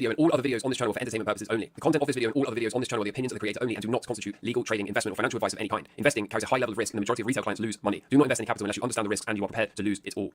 video and all other videos on this channel are for entertainment purposes only. The content of this video and all other videos on this channel are the opinions of the creator only and do not constitute legal, trading, investment, or financial advice of any kind. Investing carries a high level of risk and the majority of retail clients lose money. Do not invest any capital unless you understand the risks and you are prepared to lose it all.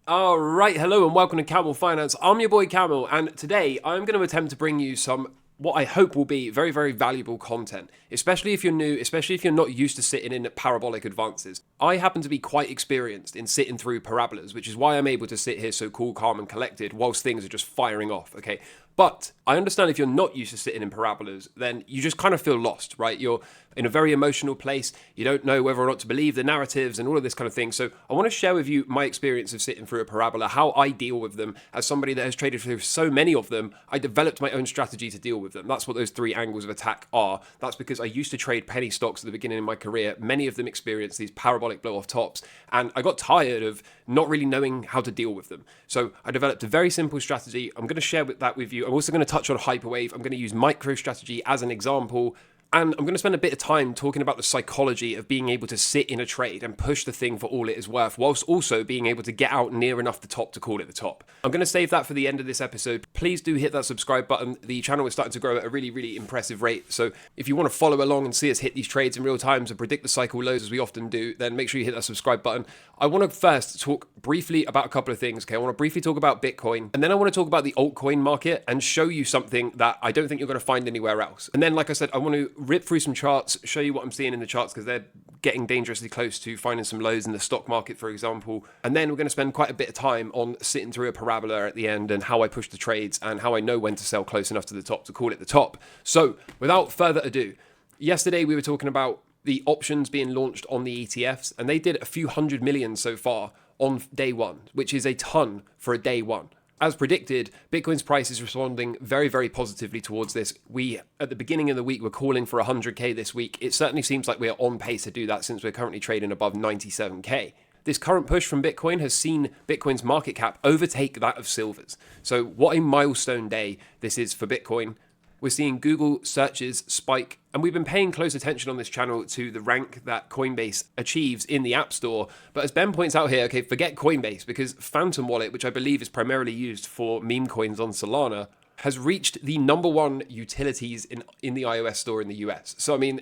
Alright, hello and welcome to Camel Finance. I'm your boy Camel, and today I'm going to attempt to bring you some what I hope will be very, very valuable content, especially if you're new, especially if you're not used to sitting in parabolic advances. I happen to be quite experienced in sitting through parabolas, which is why I'm able to sit here so cool, calm and collected whilst things are just firing off, okay? But I understand if you're not used to sitting in parabolas, then you just kind of feel lost, right? You're in a very emotional place. You don't know whether or not to believe the narratives and all of this kind of thing. So I want to share with you my experience of sitting through a parabola, how I deal with them. As somebody that has traded through so many of them, I developed my own strategy to deal with them. That's what those three angles of attack are. That's because I used to trade penny stocks at the beginning of my career. Many of them experienced these parabolic blow-off tops, and I got tired of not really knowing how to deal with them. So I developed a very simple strategy. I'm going to share that with you. I'm also going to touch on hyperwave. I'm going to use micro strategy as an example. And I'm going to spend a bit of time talking about the psychology of being able to sit in a trade and push the thing for all it is worth, whilst also being able to get out near enough the top to call it the top. I'm going to save that for the end of this episode. Please do hit that subscribe button. The channel is starting to grow at a really, really impressive rate. So if you want to follow along and see us hit these trades in real time and predict the cycle lows as we often do, then make sure you hit that subscribe button. I want to first talk briefly about a couple of things. Okay, I want to briefly talk about Bitcoin, and then I want to talk about the altcoin market and show you something that I don't think you're going to find anywhere else. And then, like I said, I want to rip through some charts, show you what I'm seeing in the charts because they're getting dangerously close to finding some lows in the stock market, for example. And then we're going to spend quite a bit of time on sitting through a parabola at the end and how I push the trades and how I know when to sell close enough to the top to call it the top. So without further ado, yesterday we were talking about the options being launched on the ETFs, and they did a few 100 million so far on day one, which is a ton for a day one. As predicted, Bitcoin's price is responding very, very positively towards this. We, at the beginning of the week, were calling for 100k this week. It certainly seems like we are on pace to do that since we're currently trading above 97k. This current push from Bitcoin has seen Bitcoin's market cap overtake that of silver's. So what a milestone day this is for Bitcoin. We're seeing Google searches spike, and we've been paying close attention on this channel to the rank that Coinbase achieves in the App Store. But as Ben points out here, okay, forget Coinbase, because Phantom Wallet, which I believe is primarily used for meme coins on Solana, has reached the #1 utilities in the iOS store in the US. So, I mean,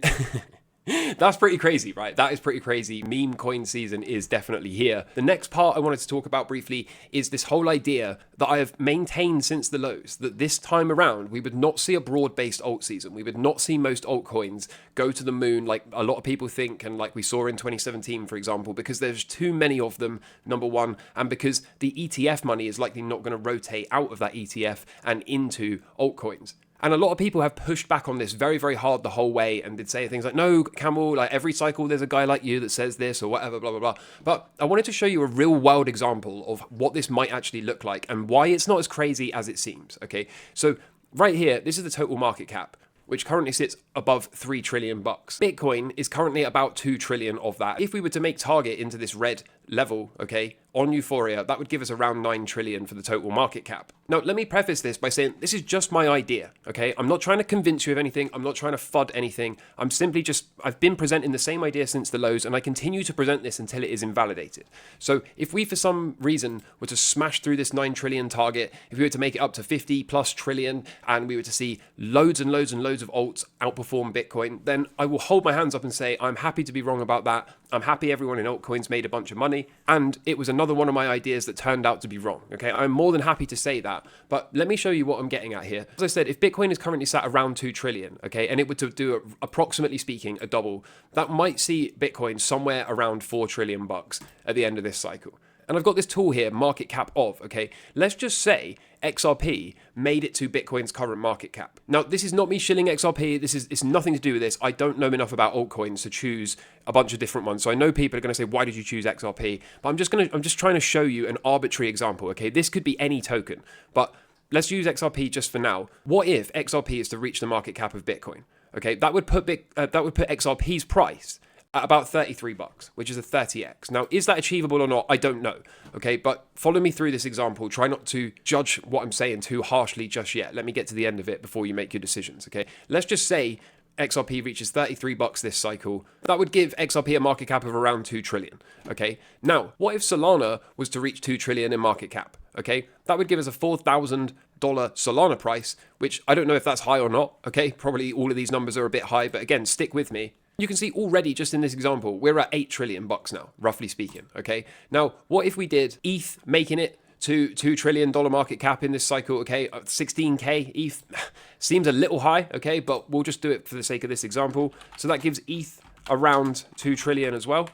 that's pretty crazy, right? That is pretty crazy. Meme coin season is definitely here. The next part I wanted to talk about briefly is this whole idea that I have maintained since the lows, that this time around we would not see a broad-based alt season. We would not see most altcoins go to the moon like a lot of people think, and like we saw in 2017, for example, because there's too many of them, number one, and because the ETF money is likely not going to rotate out of that ETF and into altcoins. And a lot of people have pushed back on this very, very hard the whole way and did say things like, no, Camel, like every cycle there's a guy like you that says this or whatever, blah, blah, blah. But I wanted to show you a real world example of what this might actually look like and why it's not as crazy as it seems, okay? So right here, this is the total market cap, which currently sits above 3 trillion bucks. Bitcoin is currently about 2 trillion of that. If we were to make target into this red level, okay, on Euphoria, that would give us around 9 trillion for the total market cap. Now, let me preface this by saying this is just my idea, okay? I'm not trying to convince you of anything. I'm not trying to FUD anything. I'm simply I've been presenting the same idea since the lows, and I continue to present this until it is invalidated. So if we, for some reason, were to smash through this 9 trillion target, if we were to make it up to 50 plus trillion, and we were to see loads and loads and loads of alts outperform Bitcoin, then I will hold my hands up and say, I'm happy to be wrong about that. I'm happy everyone in altcoins made a bunch of money, and it was another one of my ideas that turned out to be wrong, okay? I'm more than happy to say that, but let me show you what I'm getting at here. As I said, if Bitcoin is currently sat around 2 trillion, okay, and it were to do, approximately speaking, a double, that might see Bitcoin somewhere around 4 trillion bucks at the end of this cycle. And I've got this tool here, market cap of, okay? Let's just say XRP made it to Bitcoin's current market cap. Now, this is not me shilling XRP. It's nothing to do with this. I don't know enough about altcoins to choose a bunch of different ones. So I know people are going to say, why did you choose XRP? But I'm just trying to show you an arbitrary example, okay? This could be any token, but let's use XRP just for now. What if XRP is to reach the market cap of Bitcoin? Okay, that would put XRP's price at about 33 bucks, which is a 30x. Now, is that achievable or not? I don't know. Okay, but follow me through this example. Try not to judge what I'm saying too harshly just yet. Let me get to the end of it before you make your decisions. Okay, let's just say XRP reaches 33 bucks this cycle. That would give XRP a market cap of around 2 trillion. Okay, now what if Solana was to reach 2 trillion in market cap? Okay, that would give us a 4,000 Solana price, which I don't know if that's high or not, okay? Probably all of these numbers are a bit high, but again, stick with me. You can see already just in this example, we're at $8 trillion now, roughly speaking, okay? Now, what if we did ETH making it to $2 trillion market cap in this cycle, okay? 16K ETH seems a little high, okay? But we'll just do it for the sake of this example. So that gives ETH around 2 trillion as well.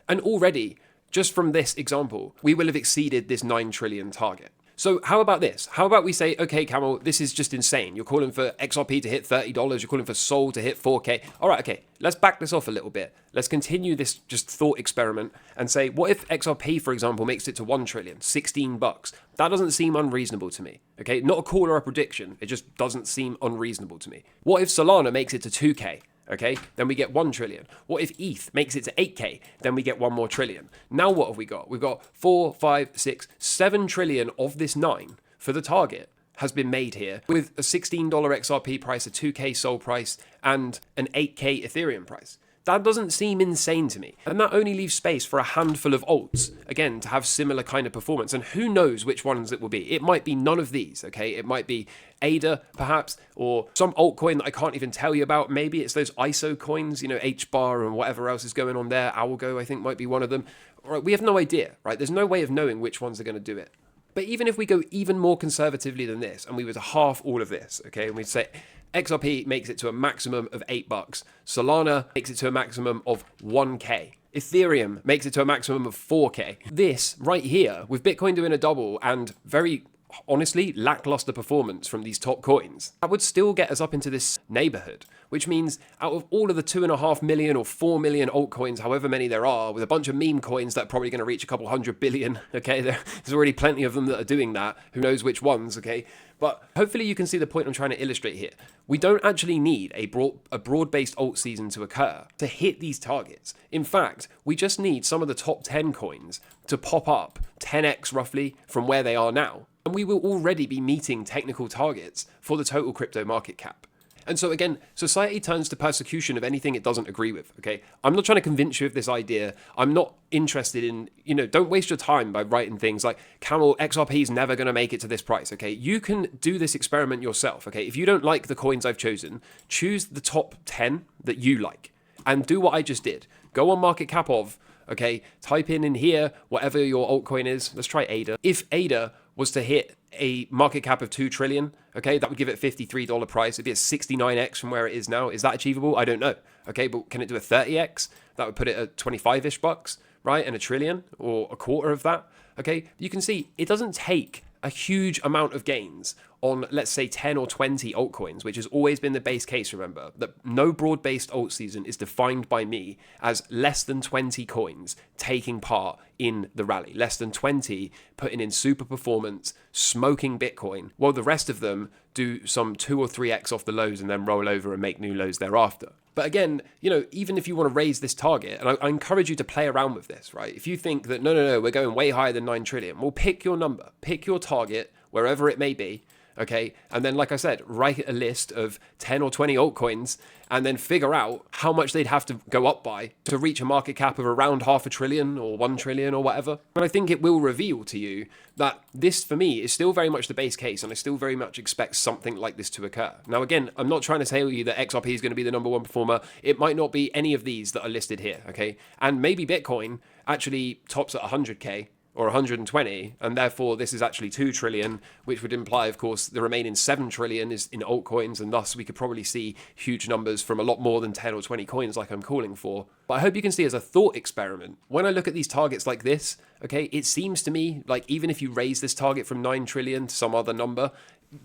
And already, just from this example, we will have exceeded this 9 trillion target. So how about this? How about we say, okay, Camel, this is just insane. You're calling for XRP to hit $30. You're calling for Sol to hit 4K. All right, okay, let's back this off a little bit. Let's continue this just thought experiment and say, what if XRP, for example, makes it to 1 trillion, 16 bucks? That doesn't seem unreasonable to me, okay? Not a call or a prediction. It just doesn't seem unreasonable to me. What if Solana makes it to 2K? Okay, then we get 1 trillion. What if ETH makes it to 8K? Then we get 1 more trillion. Now what have we got? We've got 4, 5, 6, 7 trillion of this 9 for the target has been made here with a $16 XRP price, a 2K Sol price, and an 8K Ethereum price. That doesn't seem insane to me. And that only leaves space for a handful of alts, again, to have similar kind of performance. And who knows which ones it will be. It might be none of these, okay? It might be ADA, perhaps, or some altcoin that I can't even tell you about. Maybe it's those ISO coins, you know, HBAR and whatever else is going on there. Algo, I think, might be one of them. Right, we have no idea, right? There's no way of knowing which ones are going to do it. But even if we go even more conservatively than this, and we were to half all of this, okay, and we'd say XRP makes it to a maximum of $8. Solana makes it to a maximum of 1K. Ethereum makes it to a maximum of 4K. This right here, with Bitcoin doing a double and very honestly lackluster performance from these top coins, that would still get us up into this neighborhood, which means out of all of the 2.5 million or 4 million altcoins, however many there are, with a bunch of meme coins that are probably going to reach a couple 100 billion, okay, there's already plenty of them that are doing that, who knows which ones, okay, but hopefully you can see the point I'm trying to illustrate here. We don't actually need a broad-based alt season to occur to hit these targets. In fact, we just need some of the top 10 coins to pop up 10x roughly from where they are now. And we will already be meeting technical targets for the total crypto market cap. And so again, society turns to persecution of anything it doesn't agree with, okay? I'm not trying to convince you of this idea. I'm not interested in, you know, don't waste your time by writing things like, Camel, XRP is never going to make it to this price, okay? You can do this experiment yourself, okay? If you don't like the coins I've chosen, choose the top 10 that you like and do what I just did. Go on market cap of, okay? Type in here whatever your altcoin is. Let's try ADA. If ADA was to hit a market cap of 2 trillion, okay, that would give it $53 price. It'd be a 69x from where it is now. Is that achievable? I don't know. Okay, but can it do a 30x? That would put it at 25-ish bucks, right? And a trillion or a quarter of that. Okay, you can see it doesn't take a huge amount of gains on, let's say, 10 or 20 altcoins, which has always been the base case, remember, that no broad-based alt season is defined by me as less than 20 coins taking part in the rally, less than 20 putting in super performance, smoking Bitcoin, while the rest of them do some 2 or 3x off the lows and then roll over and make new lows thereafter. But again, you know, even if you want to raise this target, and I encourage you to play around with this, right? If you think that, no, we're going way higher than 9 trillion, well, pick your number, pick your target, wherever it may be, okay? And then, like I said, write a list of 10 or 20 altcoins and then figure out how much they'd have to go up by to reach a market cap of around $500 billion or 1 trillion or whatever. And I think it will reveal to you that this, for me, is still very much the base case, and I still very much expect something like this to occur. Now, again, I'm not trying to tell you that XRP is going to be the number one performer. It might not be any of these that are listed here, okay? And maybe Bitcoin actually tops at 100K, or 120, and therefore this is actually 2 trillion, which would imply, of course, the remaining 7 trillion is in altcoins, and thus we could probably see huge numbers from a lot more than 10 or 20 coins like I'm calling for. But I hope you can see as a thought experiment, when I look at these targets like this, okay, it seems to me like even if you raise this target from 9 trillion to some other number,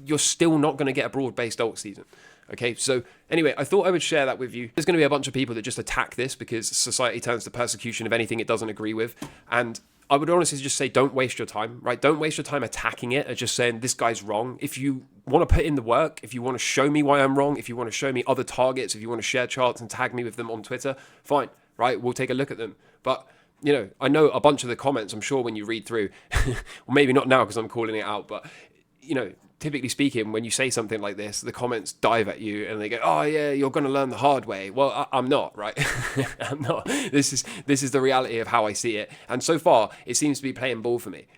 you're still not going to get a broad-based alt season. Okay, so anyway, I thought I would share that with you. There's going to be a bunch of people that just attack this because society turns to persecution of anything it doesn't agree with, and I would honestly just say don't waste your time, right? Don't waste your time attacking it and just saying this guy's wrong. If you want to put in the work, if you want to show me why I'm wrong, if you want to show me other targets, if you want to share charts and tag me with them on Twitter, fine, right? We'll take a look at them. But, you know, I know a bunch of the comments, I'm sure when you read through, well, maybe not now because I'm calling it out, but, you know, typically speaking, when you say something like this, the comments dive at you and they go, oh yeah, you're going to learn the hard way. Well, I'm not, right? I'm not. This is the reality of how I see it. And so far, it seems to be playing ball for me.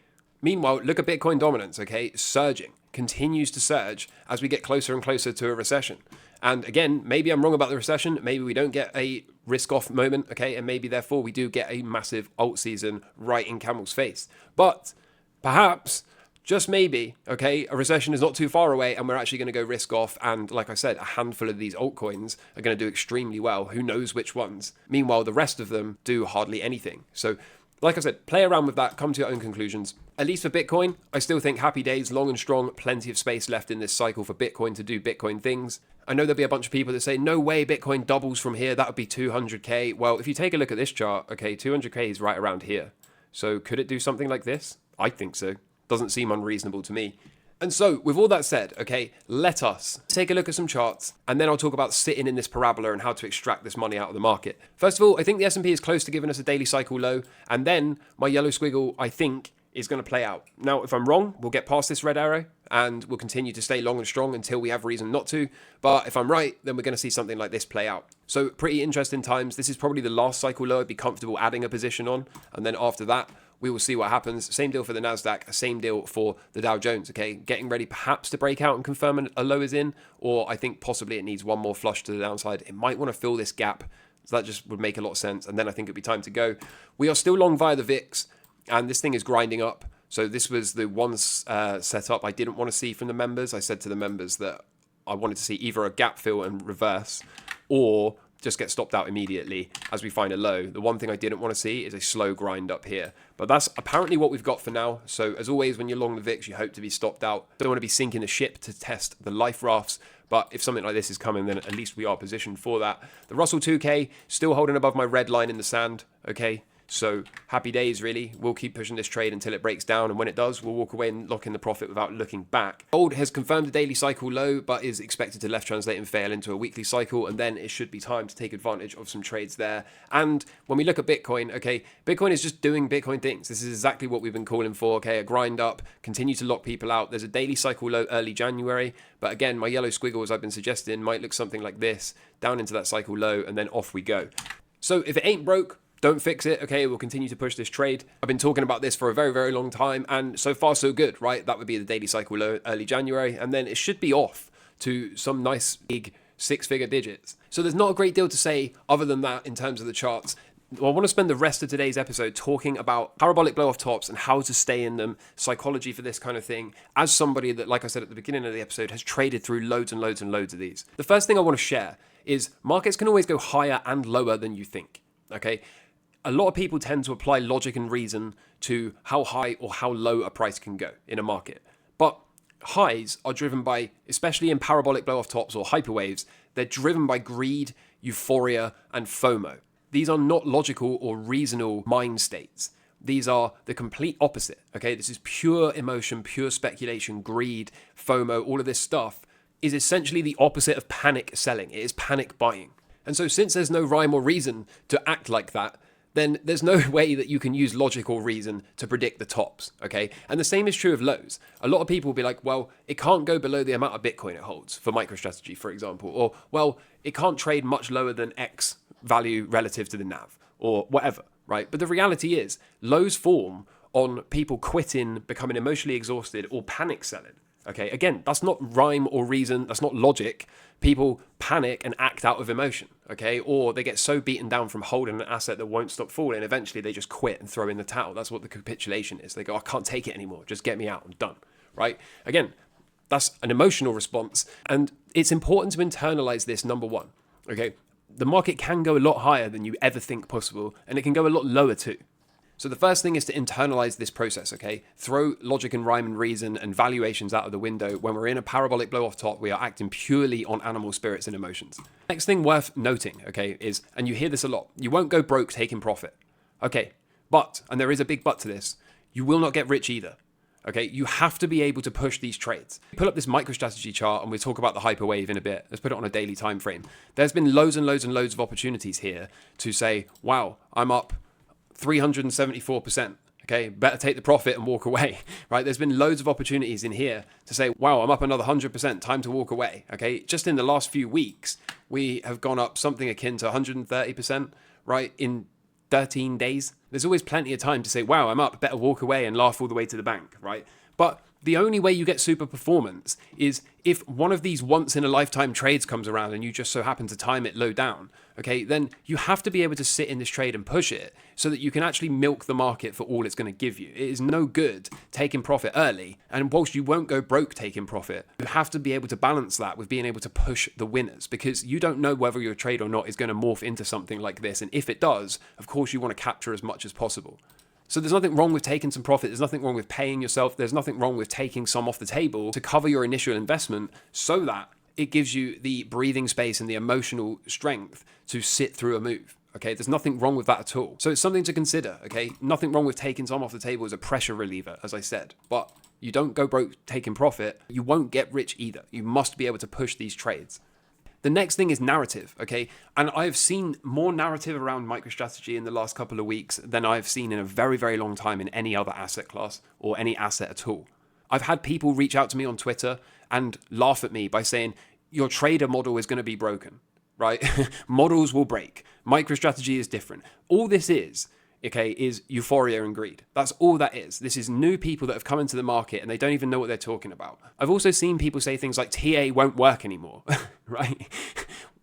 Meanwhile, look at Bitcoin dominance, okay? Surging. continues to surge as we get closer and closer to a recession. And again, maybe I'm wrong about the recession. Maybe we don't get a risk-off moment, okay? And maybe, therefore, we do get a massive alt season right in Camel's face. But perhaps, just maybe, okay, a recession is not too far away and we're actually going to go risk-off. And like I said, a handful of these altcoins are going to do extremely well. Who knows which ones? Meanwhile, the rest of them do hardly anything. So, like I said, play around with that, come to your own conclusions. At least for Bitcoin, I still think happy days, long and strong, plenty of space left in this cycle for Bitcoin to do Bitcoin things. I know there'll be a bunch of people that say, no way Bitcoin doubles from here, that would be 200k. Well, if you take a look at this chart, okay, 200k is right around here. So could it do something like this? I think so. Doesn't seem unreasonable to me. And so, with all that said, okay, let us take a look at some charts, and then I'll talk about sitting in this parabola and how to extract this money out of the market. First of all, I think the S&P is close to giving us a daily cycle low, and then my yellow squiggle, I think, is going to play out. Now, if I'm wrong, we'll get past this red arrow, and we'll continue to stay long and strong until we have reason not to. But if I'm right, then we're going to see something like this play out. So, pretty interesting times. This is probably the last cycle low I'd be comfortable adding a position on, and then after that, we will see what happens. Same deal for the NASDAQ, same deal for the Dow Jones, okay? Getting ready perhaps to break out and confirm a low is in, or I think possibly it needs one more flush to the downside. It might want to fill this gap, so that just would make a lot of sense, and then I think it'd be time to go. We are still long via the VIX, and this thing is grinding up. So this was the one setup I didn't want to see from the members. I said to the members that I wanted to see either a gap fill and reverse, or just get stopped out immediately as we find a low. The one thing I didn't want to see is a slow grind up here. But that's apparently what we've got for now. So as always, when you're long the VIX, you hope to be stopped out. Don't want to be sinking the ship to test the life rafts. But if something like this is coming, then at least we are positioned for that. The Russell 2K still holding above my red line in the sand. Okay. So happy days, really. We'll keep pushing this trade until it breaks down, and when it does, we'll walk away and lock in the profit without looking back. Gold has confirmed a daily cycle low, but is expected to left translate and fail into a weekly cycle, and then it should be time to take advantage of some trades there. And when we look at Bitcoin, okay, Bitcoin is just doing Bitcoin things. This is exactly what we've been calling for, okay, a grind up, continue to lock people out. There's a daily cycle low early January, but again, my yellow squiggle, as I've been suggesting, might look something like this, down into that cycle low, and then off we go. So if it ain't broke, don't fix it, okay? We'll continue to push this trade. I've been talking about this for a very, very long time, and so far so good, right? That would be the daily cycle low early January, and then it should be off to some nice big six-figure digits. So there's not a great deal to say other than that in terms of the charts. Well, I want to spend the rest of today's episode talking about parabolic blow-off tops and how to stay in them, psychology for this kind of thing, as somebody that, like I said at the beginning of the episode, has traded through loads and loads and loads of these. The first thing I want to share is markets can always go higher and lower than you think, okay? A lot of people tend to apply logic and reason to how high or how low a price can go in a market. But highs are driven by, especially in parabolic blow-off tops or hyperwaves, they're driven by greed, euphoria, and FOMO. These are not logical or reasonable mind states. These are the complete opposite, okay? This is pure emotion, pure speculation, greed, FOMO, all of this stuff is essentially the opposite of panic selling. It is panic buying. And so since there's no rhyme or reason to act like that, then there's no way that you can use logic or reason to predict the tops, okay? And the same is true of lows. A lot of people will be like, well, it can't go below the amount of Bitcoin it holds, for MicroStrategy, for example. Or, well, it can't trade much lower than X value relative to the NAV, or whatever, right? But the reality is, lows form on people quitting, becoming emotionally exhausted, or panic selling. Okay, again, that's not rhyme or reason, that's not logic. People panic and act out of emotion, okay? Or they get so beaten down from holding an asset that won't stop falling, eventually they just quit and throw in the towel. That's what the capitulation is. They go, I can't take it anymore, just get me out, I'm done, right? Again, that's an emotional response, and it's important to internalize this, number one, okay? The market can go a lot higher than you ever think possible, and it can go a lot lower too. So the first thing is to internalize this process, okay? Throw logic and rhyme and reason and valuations out of the window. When we're in a parabolic blow-off top, we are acting purely on animal spirits and emotions. Next thing worth noting, okay, is, and you hear this a lot, you won't go broke taking profit. Okay, but, and there is a big but to this, you will not get rich either. Okay, you have to be able to push these trades. Pull up this MicroStrategy chart and we'll talk about the hyperwave in a bit. Let's put it on a daily time frame. There's been loads and loads and loads of opportunities here to say, wow, I'm up 374%. Okay, better take the profit and walk away, right? There's been loads of opportunities in here to say, wow, I'm up another 100%, time to walk away. Okay, just in the last few weeks, we have gone up something akin to 130%, right? In 13 days. There's always plenty of time to say, wow, I'm up, better walk away and laugh all the way to the bank, right? But The only way you get super performance is if one of these once in a lifetime trades comes around and you just so happen to time it low down, okay, then you have to be able to sit in this trade and push it so that you can actually milk the market for all it's going to give you. It is no good taking profit early, and whilst you won't go broke taking profit, you have to be able to balance that with being able to push the winners, because you don't know whether your trade or not is going to morph into something like this, and if it does, of course you want to capture as much as possible. So there's nothing wrong with taking some profit, there's nothing wrong with paying yourself, there's nothing wrong with taking some off the table to cover your initial investment so that it gives you the breathing space and the emotional strength to sit through a move. Okay, there's nothing wrong with that at all. So it's something to consider, okay? Nothing wrong with taking some off the table as a pressure reliever, as I said. But you don't go broke taking profit, you won't get rich either. You must be able to push these trades. The next thing is narrative, okay? And I've seen more narrative around MicroStrategy in the last couple of weeks than I've seen in a very, very long time in any other asset class or any asset at all. I've had people reach out to me on Twitter and laugh at me by saying, your trader model is going to be broken, right? Models will break. MicroStrategy is different. All this is, okay, is euphoria and greed. That's all that is. This is new people that have come into the market and they don't even know what they're talking about. I've also seen people say things like TA won't work anymore, right?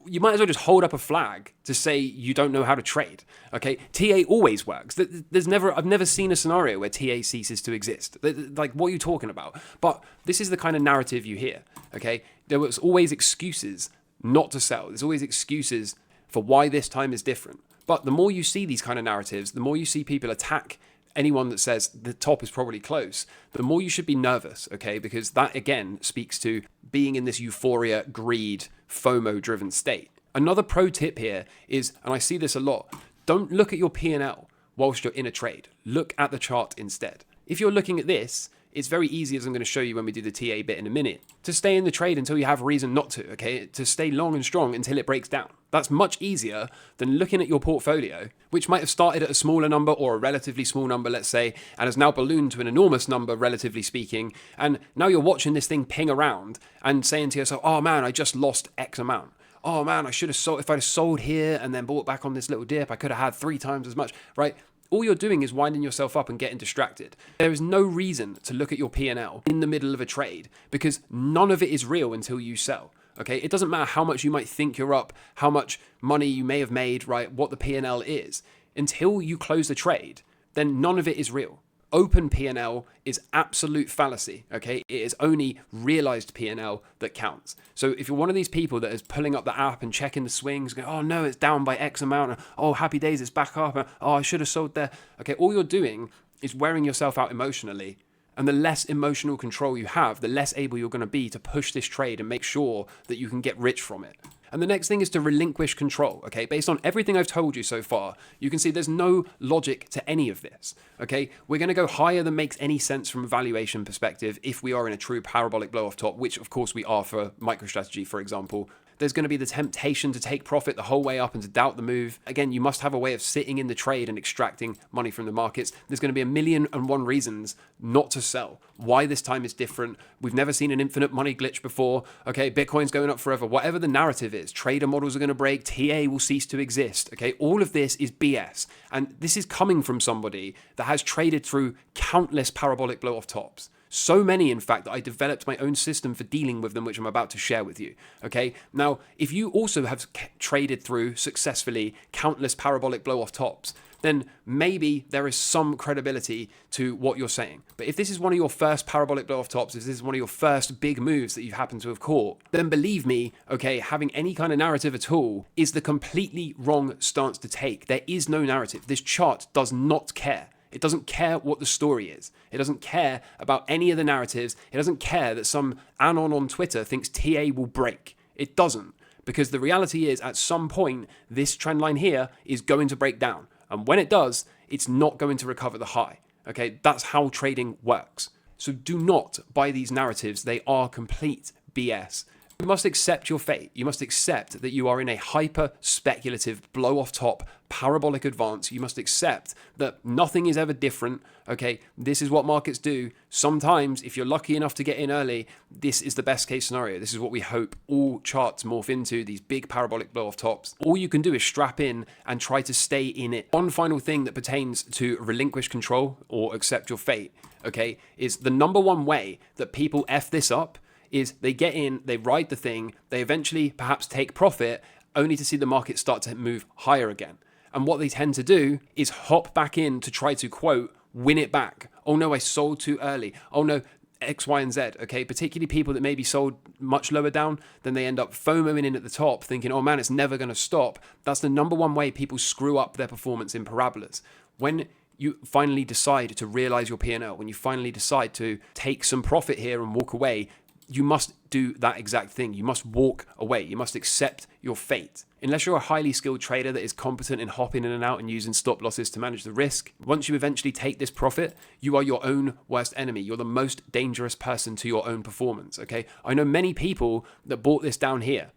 You might as well just hold up a flag to say you don't know how to trade, okay? TA always works. I've never seen a scenario where TA ceases to exist. Like, what are you talking about? But this is the kind of narrative you hear, okay? There was always excuses not to sell. There's always excuses for why this time is different. But the more you see these kind of narratives, the more you see people attack anyone that says the top is probably close, the more you should be nervous, okay? Because that, again, speaks to being in this euphoria, greed, FOMO-driven state. Another pro tip here is, and I see this a lot, don't look at your P&L whilst you're in a trade. Look at the chart instead. If you're looking at this, it's very easy, as I'm going to show you when we do the TA bit in a minute, to stay in the trade until you have a reason not to, okay? To stay long and strong until it breaks down. That's much easier than looking at your portfolio, which might have started at a smaller number or a relatively small number, let's say, and has now ballooned to an enormous number, relatively speaking, and now you're watching this thing ping around and saying to yourself, oh man, I just lost X amount. Oh man, I should have sold, if I'd have sold here and then bought back on this little dip, I could have had 3 times as much, right? All you're doing is winding yourself up and getting distracted. There is no reason to look at your P&L in the middle of a trade because none of it is real until you sell. Okay, it doesn't matter how much you might think you're up, how much money you may have made, right? What the P&L is. Until you close the trade, then none of it is real. Open P&L is absolute fallacy, okay? It is only realized P&L that counts. So if you're one of these people that is pulling up the app and checking the swings, going, oh no, it's down by X amount, oh, happy days, it's back up, oh, I should have sold there. Okay, all you're doing is wearing yourself out emotionally. And the less emotional control you have, the less able you're going to be to push this trade and make sure that you can get rich from it. And the next thing is to relinquish control, okay? Based on everything I've told you so far, you can see there's no logic to any of this, okay? We're going to go higher than makes any sense from a valuation perspective if we are in a true parabolic blow off top, which of course we are for MicroStrategy, for example. There's going to be the temptation to take profit the whole way up and to doubt the move. Again, you must have a way of sitting in the trade and extracting money from the markets. There's going to be 1,000,001 reasons not to sell. Why this time is different. We've never seen an infinite money glitch before. Okay, Bitcoin's going up forever. Whatever the narrative is, trader models are going to break. TA will cease to exist. Okay, all of this is BS. And this is coming from somebody that has traded through countless parabolic blow off tops. So many, in fact, that I developed my own system for dealing with them, which I'm about to share with you. Okay, now, if you also have traded through successfully countless parabolic blow-off tops, then maybe there is some credibility to what you're saying. But if this is one of your first parabolic blow-off tops, if this is one of your first big moves that you happen to have caught, then believe me, okay, having any kind of narrative at all is the completely wrong stance to take. There is no narrative. This chart does not care. It doesn't care what the story is. It doesn't care about any of the narratives. It doesn't care that some anon on Twitter thinks TA will break. It doesn't. Because the reality is, at some point, this trend line here is going to break down. And when it does, it's not going to recover the high. Okay, that's how trading works. So do not buy these narratives. They are complete BS. You must accept your fate. You must accept that you are in a hyper speculative blow off top parabolic advance. You must accept that nothing is ever different. Okay, this is what markets do. Sometimes, if you're lucky enough to get in early, this is the best case scenario. This is what we hope all charts morph into, these big parabolic blow off tops. All you can do is strap in and try to stay in it. One final thing that pertains to relinquish control or accept your fate, okay, is the number one way that people F this up is they get in, they ride the thing, they eventually perhaps take profit, only to see the market start to move higher again. And what they tend to do is hop back in to try to, quote, win it back. Oh no, I sold too early. Oh no, X, Y, and Z, okay? Particularly people that maybe sold much lower down, then they end up FOMOing in at the top, thinking, oh man, it's never going to stop. That's the number one way people screw up their performance in parabolas. When you finally decide to realize your P&L, when you finally decide to take some profit here and walk away, you must do that exact thing. You must walk away. You must accept your fate. Unless you're a highly skilled trader that is competent in hopping in and out and using stop losses to manage the risk, once you eventually take this profit, you are your own worst enemy. You're the most dangerous person to your own performance, okay? I know many people that bought this down here,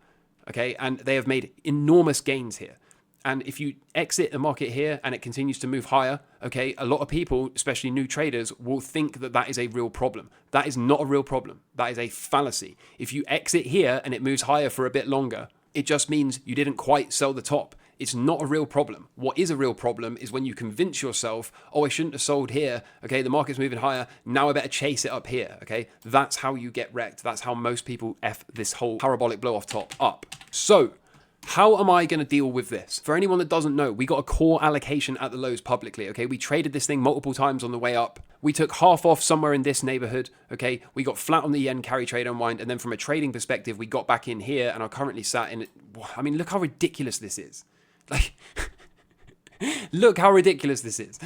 okay? And they have made enormous gains here. And if you exit the market here and it continues to move higher, okay, a lot of people, especially new traders, will think that that is a real problem. That is not a real problem. That is a fallacy. If you exit here and it moves higher for a bit longer, it just means you didn't quite sell the top. It's not a real problem. What is a real problem is when you convince yourself, oh, I shouldn't have sold here. Okay, the market's moving higher. Now I better chase it up here. Okay, that's how you get wrecked. That's how most people F this whole parabolic blow off top up. So, how am I going to deal with this? For anyone that doesn't know, we got a core allocation at the lows publicly, okay? We traded this thing multiple times on the way up. We took half off somewhere in this neighborhood, okay? We got flat on the yen, carry, trade, unwind, and then from a trading perspective, we got back in here and are currently sat in it. I mean, look how ridiculous this is. Like, look how ridiculous this is.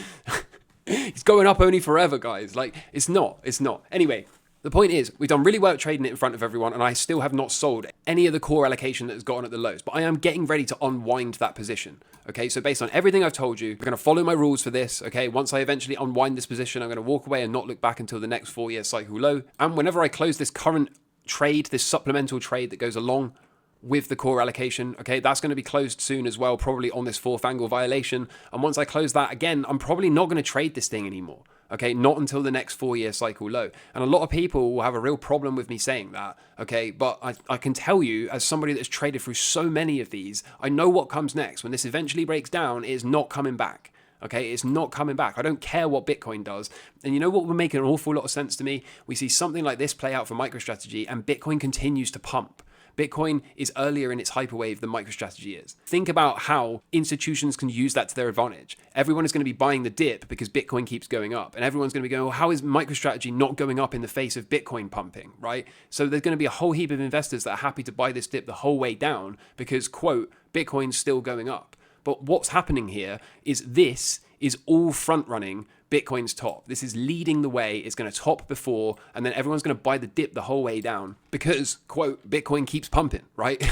It's going up only forever, guys. Like, it's not. Anyway, the point is, we've done really well at trading it in front of everyone, and I still have not sold any of the core allocation that has gotten at the lows, but I am getting ready to unwind that position. Okay, so based on everything I've told you, we're going to follow my rules for this. Okay, once I eventually unwind this position, I'm going to walk away and not look back until the next 4-year cycle low. And whenever I close this current trade, this supplemental trade that goes along with the core allocation, okay, that's going to be closed soon as well, probably on this fourth angle violation. And once I close that again, I'm probably not going to trade this thing anymore. Okay, not until the next 4-year cycle low. And a lot of people will have a real problem with me saying that, okay? But I can tell you, as somebody that's traded through so many of these, I know what comes next. When this eventually breaks down, it is not coming back. Okay, it's not coming back. I don't care what Bitcoin does. And you know what would make an awful lot of sense to me? We see something like this play out for MicroStrategy, and Bitcoin continues to pump. Bitcoin is earlier in its hyperwave than MicroStrategy is. Think about how institutions can use that to their advantage. Everyone is going to be buying the dip because Bitcoin keeps going up. And everyone's going to be going, well, how is MicroStrategy not going up in the face of Bitcoin pumping, right? So there's going to be a whole heap of investors that are happy to buy this dip the whole way down because, quote, Bitcoin's still going up. But what's happening here is this is all front running Bitcoin's top. This is leading the way. It's going to top before, and then everyone's going to buy the dip the whole way down because, quote, Bitcoin keeps pumping, right?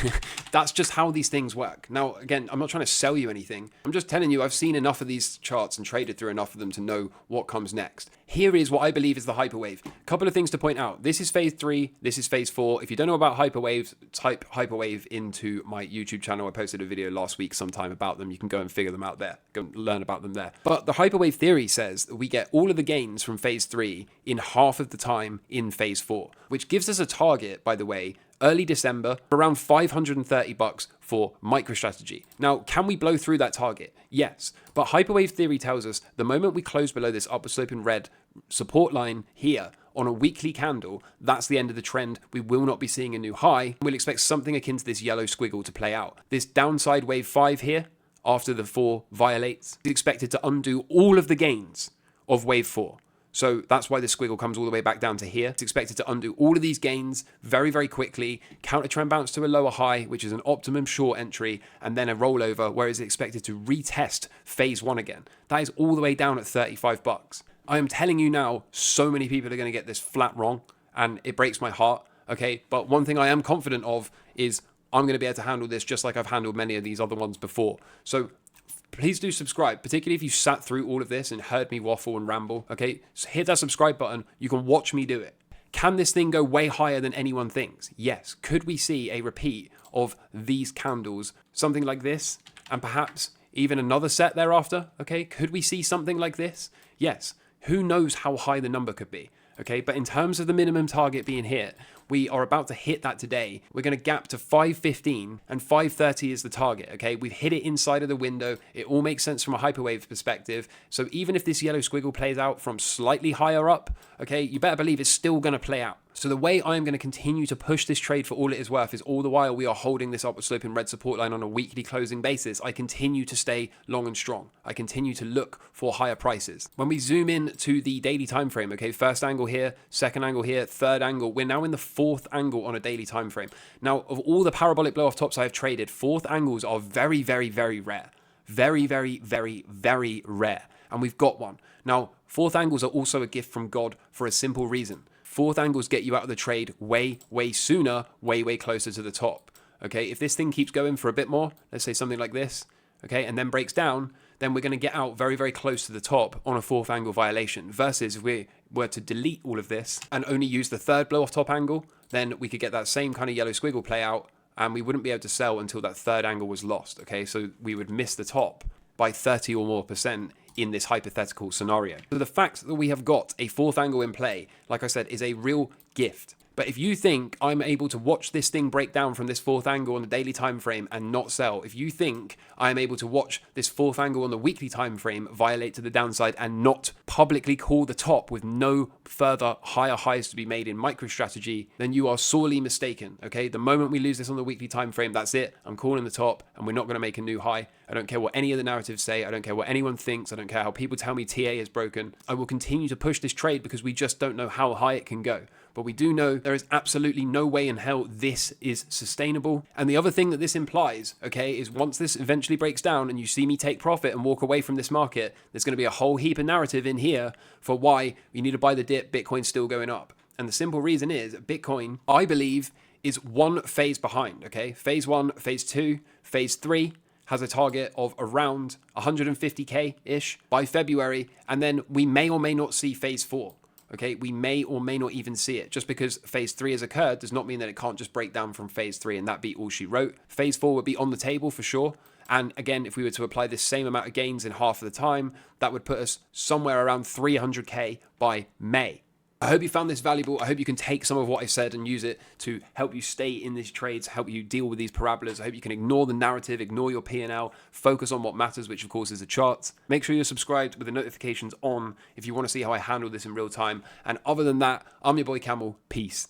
That's just how these things work. Now, again, I'm not trying to sell you anything. I'm just telling you I've seen enough of these charts and traded through enough of them to know what comes next. Here is what I believe is the hyperwave. A couple of things to point out. This is phase 3. This is phase 4. If you don't know about hyperwaves, type hyperwave into my YouTube channel. I posted a video last week sometime about them. You can go and figure them out there. Go and learn about them there. But the hyperwave theory says that we get all of the gains from phase 3 in half of the time in phase 4, which gives us a target, by the way, early December, around $530 for MicroStrategy. Now, can we blow through that target? Yes, but hyperwave theory tells us the moment we close below this upward sloping red support line here on a weekly candle, that's the end of the trend. We will not be seeing a new high. We'll expect something akin to this yellow squiggle to play out. This downside wave 5 here, after the 4 violates, is expected to undo all of the gains of wave 4. So that's why the squiggle comes all the way back down to here. It's expected to undo all of these gains very, very quickly, counter trend bounce to a lower high, which is an optimum short entry, and then a rollover, where it's expected to retest phase 1 again. That is all the way down at $35. I am telling you now, so many people are going to get this flat wrong, and it breaks my heart, okay? But one thing I am confident of is I'm going to be able to handle this just like I've handled many of these other ones before. So please do subscribe, particularly if you sat through all of this and heard me waffle and ramble, okay? So hit that subscribe button. You can watch me do it. Can this thing go way higher than anyone thinks? Yes. Could we see a repeat of these candles, something like this, and perhaps even another set thereafter? Okay, could we see something like this? Yes. Who knows how high the number could be? Okay, but in terms of the minimum target being hit, we are about to hit that today. We're going to gap to 515 and 530 is the target. Okay, we've hit it inside of the window. It all makes sense from a hyperwave perspective. So even if this yellow squiggle plays out from slightly higher up, okay, you better believe it's still going to play out. So the way I'm going to continue to push this trade for all it is worth is all the while we are holding this upward sloping red support line on a weekly closing basis, I continue to stay long and strong. I continue to look for higher prices. When we zoom in to the daily time frame, okay, first angle here, second angle here, third angle, we're now in the fourth angle on a daily time frame. Now, of all the parabolic blow off tops I have traded, fourth angles are very, very, very rare. Very, very, very, very rare. And we've got one. Now, fourth angles are also a gift from God for a simple reason. Fourth angles get you out of the trade way, way sooner, way, way closer to the top. Okay, if this thing keeps going for a bit more, let's say something like this, okay, and then breaks down, then we're going to get out very, very close to the top on a fourth angle violation. Versus if we were to delete all of this and only use the third blow off top angle, then we could get that same kind of yellow squiggle play out and we wouldn't be able to sell until that third angle was lost. Okay, so we would miss the top by 30 or more % in this hypothetical scenario. So the fact that we have got a fourth angle in play, like I said, is a real gift. But if you think I'm able to watch this thing break down from this fourth angle on the daily time frame and not sell, if you think I'm able to watch this fourth angle on the weekly time frame violate to the downside and not publicly call the top with no further higher highs to be made in MicroStrategy, then you are sorely mistaken. Okay, the moment we lose this on the weekly time frame, that's it. I'm calling the top and we're not going to make a new high. I don't care what any of the narratives say. I don't care what anyone thinks. I don't care how people tell me TA is broken. I will continue to push this trade because we just don't know how high it can go. But we do know there is absolutely no way in hell this is sustainable. And the other thing that this implies, okay, is once this eventually breaks down and you see me take profit and walk away from this market, there's going to be a whole heap of narrative in here for why you need to buy the dip, Bitcoin's still going up. And the simple reason is Bitcoin, I believe, is one phase behind, okay? Phase 1, phase 2, phase 3 has a target of around 150K-ish by February. And then we may or may not see phase 4. Okay, we may or may not even see it. Just because phase 3 has occurred does not mean that it can't just break down from phase 3 and that be all she wrote. Phase 4 would be on the table for sure. And again, if we were to apply this same amount of gains in half of the time, that would put us somewhere around 300K by May. I hope you found this valuable. I hope you can take some of what I said and use it to help you stay in these trades, help you deal with these parabolas. I hope you can ignore the narrative, ignore your P&L, focus on what matters, which of course is the charts. Make sure you're subscribed with the notifications on if you want to see how I handle this in real time. And other than that, I'm your boy Camel. Peace.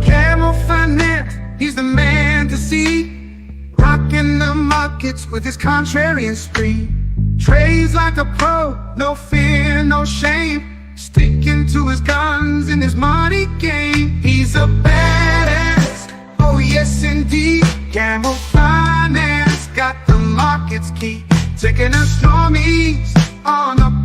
Camel Finance, he's the man to see. Rocking the markets with his contrarian spree. Trades like a pro, no fear, no shame. Sticking to his guns in his money game. He's a badass, oh yes indeed. Camel Finance got the markets key. Taking us normies on a